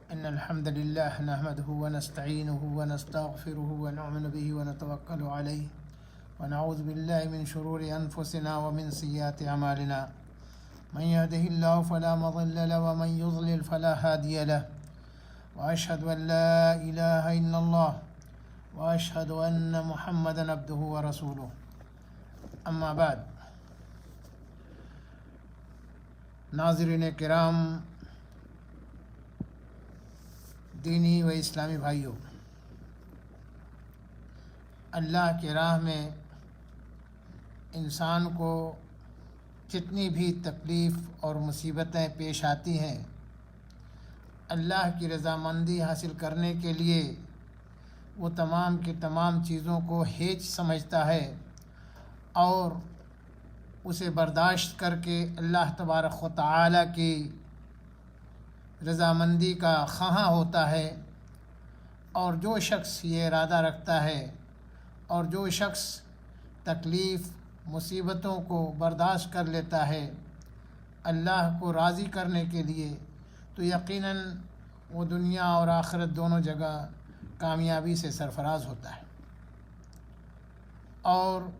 إن الحمد لله نحمده ونستعينه ونستغفره ونؤمن به ونتوكل عليه ونعوذ بالله من شرور أنفسنا ومن سيئات أعمالنا من يهده الله فلا مضل له ومن يضلل فلا هادي له وأشهد أن لا إله إلا الله وأشهد أن محمدا عبده ورسوله أما بعد. ناظرین کرام، دینی و اسلامی بھائیوں، اللہ کی راہ میں انسان کو جتنی بھی تکلیف اور مصیبتیں پیش آتی ہیں، اللہ کی رضامندی حاصل کرنے کے لیے وہ تمام کی تمام چیزوں کو ہیچ سمجھتا ہے اور اسے برداشت کر کے اللہ تبارک و تعالی کی رضامندی کا خواہاں ہوتا ہے. اور جو شخص یہ ارادہ رکھتا ہے اور جو شخص تکلیف مصیبتوں کو برداشت کر لیتا ہے اللہ کو راضی کرنے کے لیے، تو یقیناً وہ دنیا اور آخرت دونوں جگہ کامیابی سے سرفراز ہوتا ہے. اور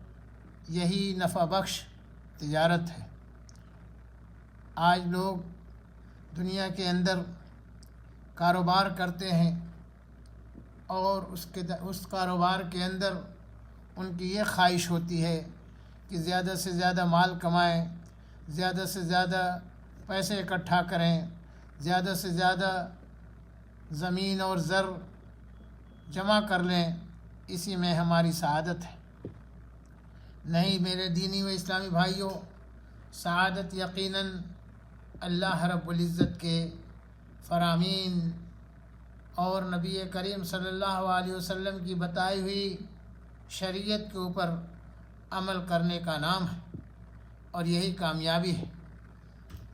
یہی نفع بخش تجارت ہے. آج لوگ دنیا کے اندر کاروبار کرتے ہیں اور اس کاروبار کے اندر ان کی یہ خواہش ہوتی ہے کہ زیادہ سے زیادہ مال کمائیں، زیادہ سے زیادہ پیسے اکٹھا کریں، زیادہ سے زیادہ زمین اور زر جمع کر لیں، اسی میں ہماری سعادت ہے. نہیں میرے دینی و اسلامی بھائیوں، سعادت یقیناً اللہ رب العزت کے فرامین اور نبی کریم صلی اللہ علیہ وسلم کی بتائی ہوئی شریعت کے اوپر عمل کرنے کا نام ہے اور یہی کامیابی ہے.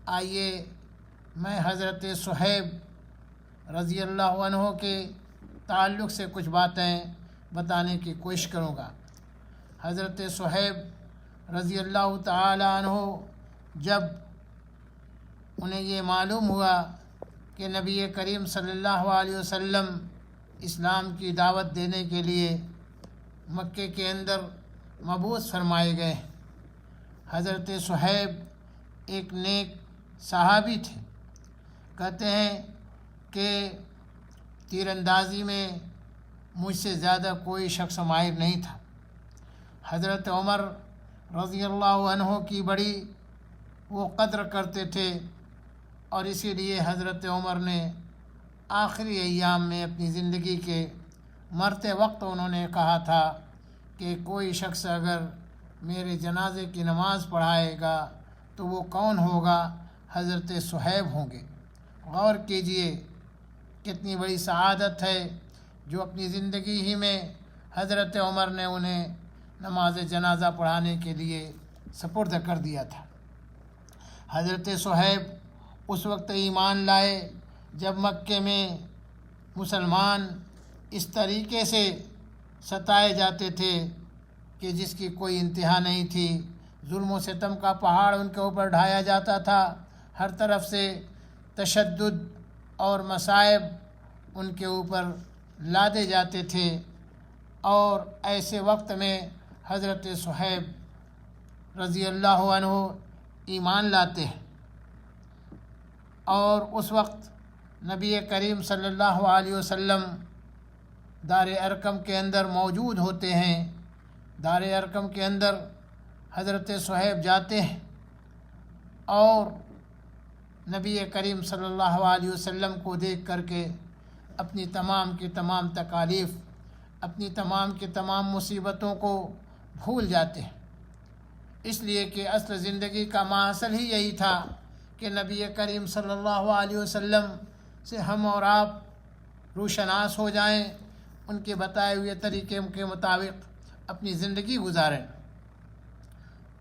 آئیے میں حضرت صہیب رضی اللہ عنہ کے تعلق سے کچھ باتیں بتانے کی کوشش کروں گا. حضرت صہیب رضی اللہ تعالی عنہ جب انہیں یہ معلوم ہوا کہ نبی کریم صلی اللہ علیہ وسلم اسلام کی دعوت دینے کے لیے مکے کے اندر مبعوث فرمائے گئے. حضرت صہیب ایک نیک صحابی تھے. کہتے ہیں کہ تیر اندازی میں مجھ سے زیادہ کوئی شخص ماہر نہیں تھا. حضرت عمر رضی اللہ عنہ کی بڑی وہ قدر کرتے تھے اور اسی لیے حضرت عمر نے آخری ایام میں اپنی زندگی کے مرتے وقت انہوں نے کہا تھا کہ کوئی شخص اگر میرے جنازے کی نماز پڑھائے گا تو وہ کون ہوگا؟ حضرت صہیب ہوں گے. غور کیجئے کتنی بڑی سعادت ہے جو اپنی زندگی ہی میں حضرت عمر نے انہیں نماز جنازہ پڑھانے کے لیے سپرد کر دیا تھا. حضرت صہیب اس وقت ایمان لائے جب مکے میں مسلمان اس طریقے سے ستائے جاتے تھے کہ جس کی کوئی انتہا نہیں تھی. ظلم و ستم کا پہاڑ ان کے اوپر ڈھایا جاتا تھا. ہر طرف سے تشدد اور مصائب ان کے اوپر لادے جاتے تھے. اور ایسے وقت میں حضرت صہیب رضی اللہ عنہ ایمان لاتے ہیں اور اس وقت نبی کریم صلی اللہ علیہ وسلم دار ارقم کے اندر موجود ہوتے ہیں. دار ارقم کے اندر حضرت صہیب جاتے ہیں اور نبی کریم صلی اللہ علیہ وسلم کو دیکھ کر کے اپنی تمام کی تمام تکالیف، اپنی تمام کی تمام مصیبتوں کو بھول جاتے ہیں. اس لیے کہ اصل زندگی کا ماحصل ہی یہی تھا کہ نبی کریم صلی اللہ علیہ وسلم سے ہم اور آپ روشناس ہو جائیں، ان کے بتائے ہوئے طریقے کے مطابق اپنی زندگی گزاریں.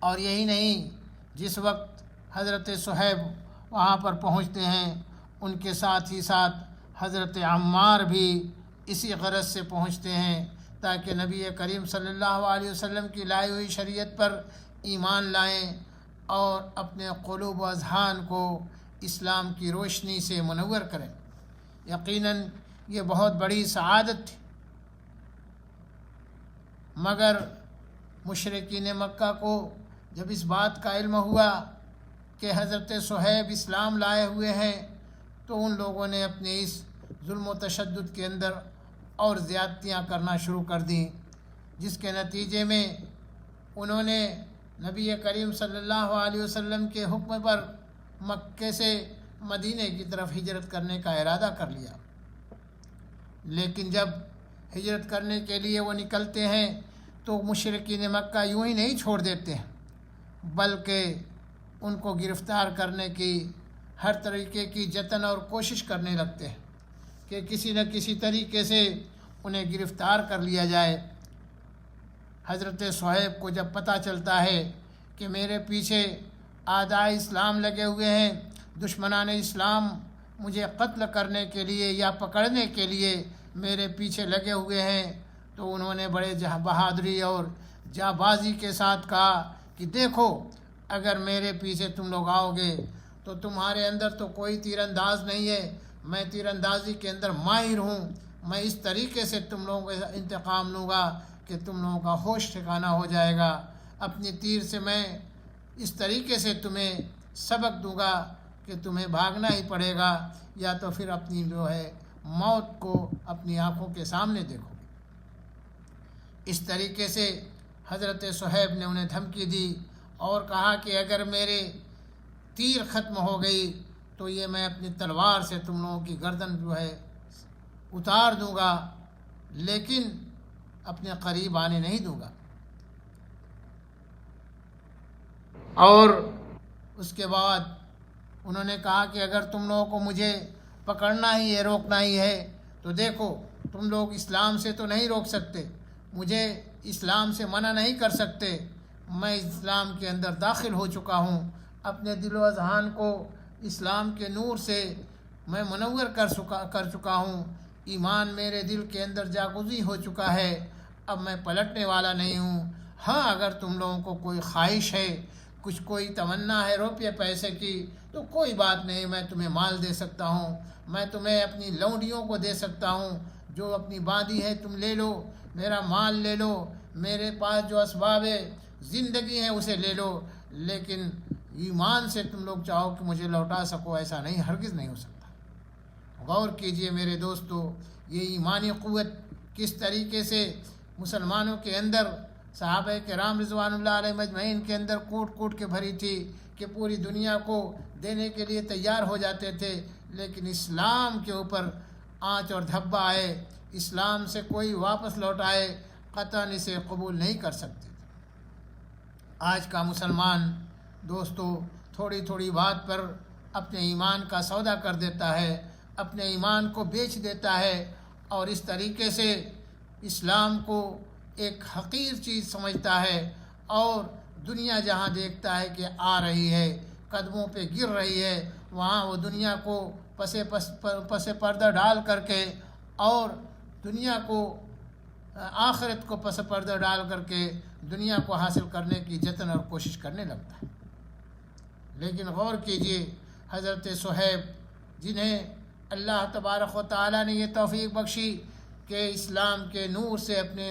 اور یہی نہیں، جس وقت حضرت صہیب وہاں پر پہنچتے ہیں ان کے ساتھ ہی ساتھ حضرت عمار بھی اسی غرض سے پہنچتے ہیں تاکہ نبی کریم صلی اللہ علیہ وسلم کی لائی ہوئی شریعت پر ایمان لائیں اور اپنے قلوب و اذہان کو اسلام کی روشنی سے منور کریں. یقیناً یہ بہت بڑی سعادت تھی، مگر مشرکین مکہ کو جب اس بات کا علم ہوا کہ حضرت صہیب اسلام لائے ہوئے ہیں تو ان لوگوں نے اپنے اس ظلم و تشدد کے اندر اور زیادتیاں کرنا شروع کر دیں، جس کے نتیجے میں انہوں نے نبی کریم صلی اللہ علیہ وسلم کے حکم پر مکے سے مدینے کی طرف ہجرت کرنے کا ارادہ کر لیا۔ لیکن جب ہجرت کرنے کے لیے وہ نکلتے ہیں تو مشرکین مکہ یوں ہی نہیں چھوڑ دیتے ہیں، بلکہ ان کو گرفتار کرنے کی ہر طریقے کی جتن اور کوشش کرنے لگتے ہیں کہ کسی نہ کسی طریقے سے انہیں گرفتار کر لیا جائے۔ حضرت صہیب کو جب پتہ چلتا ہے کہ میرے پیچھے اعدائے اسلام لگے ہوئے ہیں، دشمنان اسلام مجھے قتل کرنے کے لیے یا پکڑنے کے لیے میرے پیچھے لگے ہوئے ہیں، تو انہوں نے بڑے بہادری اور جانبازی کے ساتھ کہا کہ دیکھو، اگر میرے پیچھے تم لوگ آؤ گے تو تمہارے اندر تو کوئی تیر انداز نہیں ہے، میں تیر اندازی کے اندر ماہر ہوں، میں اس طریقے سے تم لوگوں کا انتقام لوں گا کہ تم لوگوں کا ہوش ٹھکانہ ہو جائے گا، اپنی تیر سے میں اس طریقے سے تمہیں سبق دوں گا کہ تمہیں بھاگنا ہی پڑے گا یا تو پھر اپنی جو ہے موت کو اپنی آنکھوں کے سامنے دیکھو۔ اس طریقے سے حضرت صہیب نے انہیں دھمکی دی اور کہا کہ اگر میرے تیر ختم ہو گئی تو یہ میں اپنی تلوار سے تم لوگوں کی گردن جو ہے اتار دوں گا، لیکن اپنے قریب آنے نہیں دوں گا۔ اور اس کے بعد انہوں نے کہا کہ اگر تم لوگوں کو مجھے پکڑنا ہی ہے، روکنا ہی ہے، تو دیکھو تم لوگ اسلام سے تو نہیں روک سکتے، مجھے اسلام سے منع نہیں کر سکتے، میں اسلام کے اندر داخل ہو چکا ہوں، اپنے دل و اذہان کو اسلام کے نور سے میں منور کر چکا ہوں، ایمان میرے دل کے اندر جاگزی ہو چکا ہے، اب میں پلٹنے والا نہیں ہوں۔ ہاں اگر تم لوگوں کو کوئی خواہش ہے، کوئی تمنا ہے روپے پیسے کی، تو کوئی بات نہیں، میں تمہیں مال دے سکتا ہوں، میں تمہیں اپنی لونڈیوں کو دے سکتا ہوں، جو اپنی باندھی ہے تم لے لو، میرا مال لے لو، میرے پاس جو اسباب زندگی ہیں اسے لے لو، لیکن ایمان سے تم لوگ چاہو کہ مجھے لوٹا سکو، ایسا نہیں، ہرگز نہیں ہو سکتا۔ غور کیجئے میرے دوستو، یہ ایمانی قوت کس طریقے سے مسلمانوں کے اندر، صحابہ کرام رضوان اللہ علیہ مجمعین کے اندر کوٹ کوٹ کے بھری تھی کہ پوری دنیا کو دینے کے لیے تیار ہو جاتے تھے، لیکن اسلام کے اوپر آنچ اور دھبہ آئے، اسلام سے کوئی واپس لوٹ آئے، قطعاً اسے قبول نہیں کر سکتے۔ آج کا مسلمان دوستو تھوڑی تھوڑی بات پر اپنے ایمان کا سودا کر دیتا ہے، اپنے ایمان کو بیچ دیتا ہے، اور اس طریقے سے اسلام کو ایک حقیر چیز سمجھتا ہے، اور دنیا جہاں دیکھتا ہے کہ آ رہی ہے، قدموں پہ گر رہی ہے، وہاں وہ دنیا کو پس پردہ ڈال کر کے اور دنیا کو، آخرت کو پس پردہ ڈال کر کے دنیا کو حاصل کرنے کی جتن اور کوشش کرنے لگتا ہے۔ لیکن غور کیجئے، حضرت صہیب جنہیں اللہ تبارک و تعالیٰ نے یہ توفیق بخشی کہ اسلام کے نور سے اپنے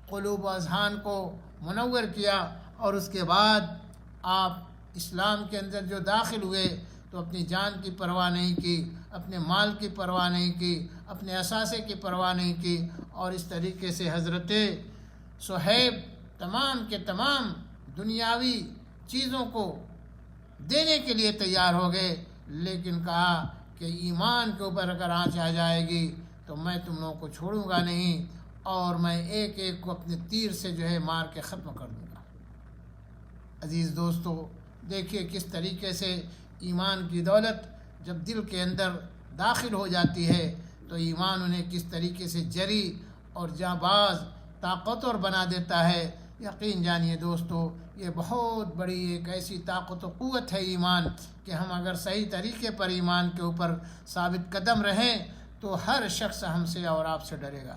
قلوب و اذہان کو منور کیا، اور اس کے بعد آپ اسلام کے اندر جو داخل ہوئے تو اپنی جان کی پرواہ نہیں کی، اپنے مال کی پرواہ نہیں کی، اپنے اثاثے کی پرواہ نہیں کی، اور اس طریقے سے حضرت صہیب تمام کے تمام دنیاوی چیزوں کو دینے کے لیے تیار ہو گئے، لیکن کہا کہ ایمان کے اوپر اگر آنچ آ جائے گی تو میں تم لوگوں کو چھوڑوں گا نہیں، اور میں ایک ایک کو اپنے تیر سے جو ہے مار کے ختم کر دوں گا۔ عزیز دوستو، دیکھیے کس طریقے سے ایمان کی دولت جب دل کے اندر داخل ہو جاتی ہے تو ایمان انہیں کس طریقے سے جری اور جانباز، طاقتور بنا دیتا ہے۔ یقین جانیے دوستو، یہ بہت بڑی ایک ایسی طاقت و قوت ہے ایمان کہ ہم اگر صحیح طریقے پر ایمان کے اوپر ثابت قدم رہیں تو ہر شخص ہم سے اور آپ سے ڈرے گا۔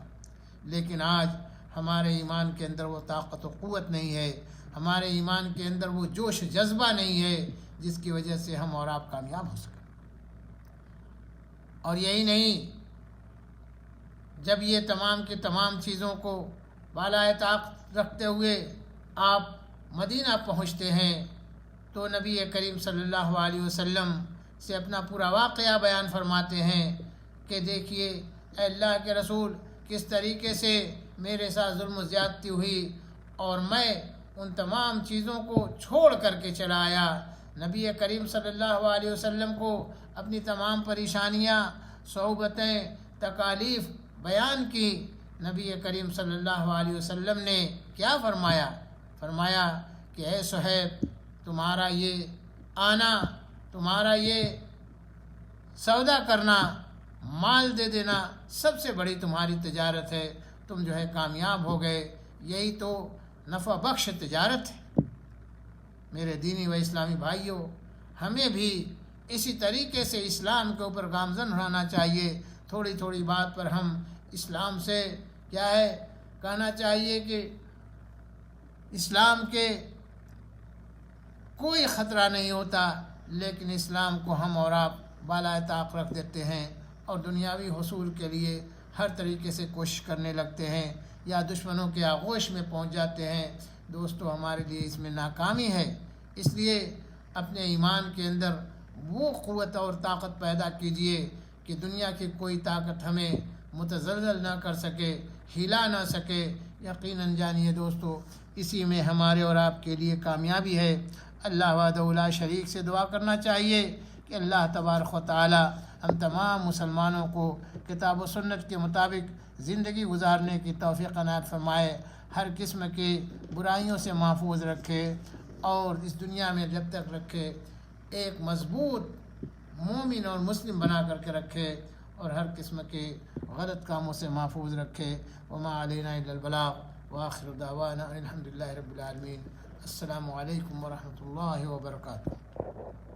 لیکن آج ہمارے ایمان کے اندر وہ طاقت و قوت نہیں ہے، ہمارے ایمان کے اندر وہ جوش جذبہ نہیں ہے جس کی وجہ سے ہم اور آپ کامیاب ہو سکیں۔ اور یہی نہیں جب یہ تمام کی تمام چیزوں کو بالائے طاقت رکھتے ہوئے آپ مدینہ پہنچتے ہیں تو نبی کریم صلی اللہ علیہ وسلم سے اپنا پورا واقعہ بیان فرماتے ہیں کہ دیکھیے اے اللہ کے رسول، کس طریقے سے میرے ساتھ ظلم و زیادتی ہوئی اور میں ان تمام چیزوں کو چھوڑ کر کے چلا آیا۔ نبی کریم صلی اللہ علیہ وسلم کو اپنی تمام پریشانیاں، صعوبتیں، تکالیف بیان کی۔ نبی کریم صلی اللہ علیہ وسلم نے کیا فرمایا کہ اے صہیب، تمہارا یہ آنا، تمہارا یہ سودا کرنا، مال دے دینا سب سے بڑی تمہاری تجارت ہے، تم جو ہے کامیاب ہو گئے، یہی تو نفع بخش تجارت ہے۔ میرے دینی و اسلامی بھائیوں، ہمیں بھی اسی طریقے سے اسلام کے اوپر گامزن ہونا چاہیے۔ تھوڑی تھوڑی بات پر ہم اسلام سے کیا ہے کہنا چاہیے کہ اسلام کے کوئی خطرہ نہیں ہوتا، لیکن اسلام کو ہم اور آپ بالائے طاق رکھ دیتے ہیں اور دنیاوی حصول کے لیے ہر طریقے سے کوشش کرنے لگتے ہیں یا دشمنوں کے آغوش میں پہنچ جاتے ہیں۔ دوستو، ہمارے لیے اس میں ناکامی ہے، اس لیے اپنے ایمان کے اندر وہ قوت اور طاقت پیدا کیجئے کہ دنیا کی کوئی طاقت ہمیں متزلزل نہ کر سکے، ہلا نہ سکے۔ یقیناً جانیے دوستو، اسی میں ہمارے اور آپ کے لیے کامیابی ہے۔ اللہ وحدہ لا شریک سے دعا کرنا چاہیے کہ اللہ تبارک و تعالی ہم تمام مسلمانوں کو کتاب و سنت کے مطابق زندگی گزارنے کی توفیق عنایت فرمائے، ہر قسم کی برائیوں سے محفوظ رکھے اور اس دنیا میں جب تک رکھے ایک مضبوط مومن اور مسلم بنا کر کے رکھے اور ہر قسم کے غلط کاموں سے محفوظ رکھے۔ وما علینا الا البلاغ وآخر دعوانا الحمد للہ رب العالمین۔ السلام علیکم ورحمۃ اللہ وبرکاتہ۔